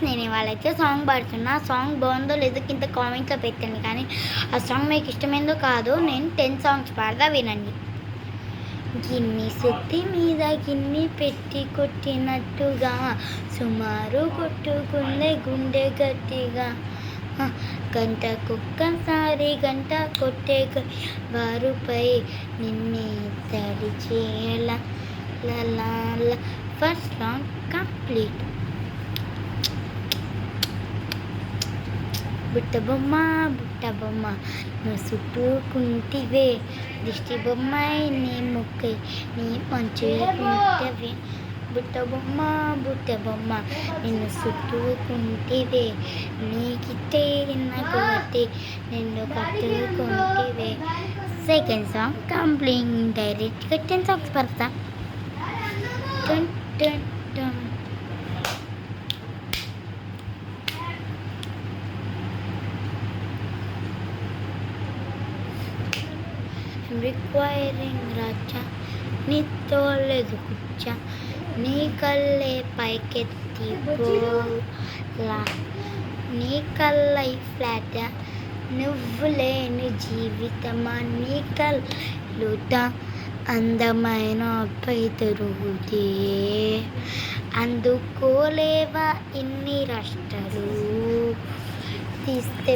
నేను ఇవాళైతే సాంగ్ పాడుతున్నా. ఆ సాంగ్ బాగుందో లేదో కింద కామెంట్లో పెట్టండి. కానీ ఆ సాంగ్ మీకు ఇష్టమైందో కాదో నేను 10 సాంగ్స్ పాడతా వినండి. గిన్ని సుత్తి మీద గిన్ని పెట్టి కొట్టినట్టుగా సుమారు కొట్టుకుందే గుండె గట్టిగా గంటకొక్కసారి గంట కొట్టే వారుపై నిన్నే తడి చేయాల ఫస్ట్ సాంగ్ కంప్లీట్. బుట్ట బొమ్మ నువ్వు చుట్టుకుంటివే దిష్టి బొమ్మాయి నీ ముక్కై నీ మంచుకుంటవే బుట్ట బొమ్మ నిన్ను చుట్టుకుంటివే నీకితే నాకు అట్టే నిన్ను కట్టుకుంటివే. Second song complete. డైరెక్ట్గా 10 సాంగ్స్ పడతా. టన్ టన్ టన్. రిక్వైరింగ్ రాజా నీతో లేదు కూర్చా నీ కళ్ళే పైకెత్తి పోలా నీ కళ్ళై ఫ్లాట నువ్వు లేని జీవితమా నీ కళ్ళుట అందమైన పై దొరుకుతే అందుకోలేవా ఇన్ని రాష్ట్రాలు తీస్తే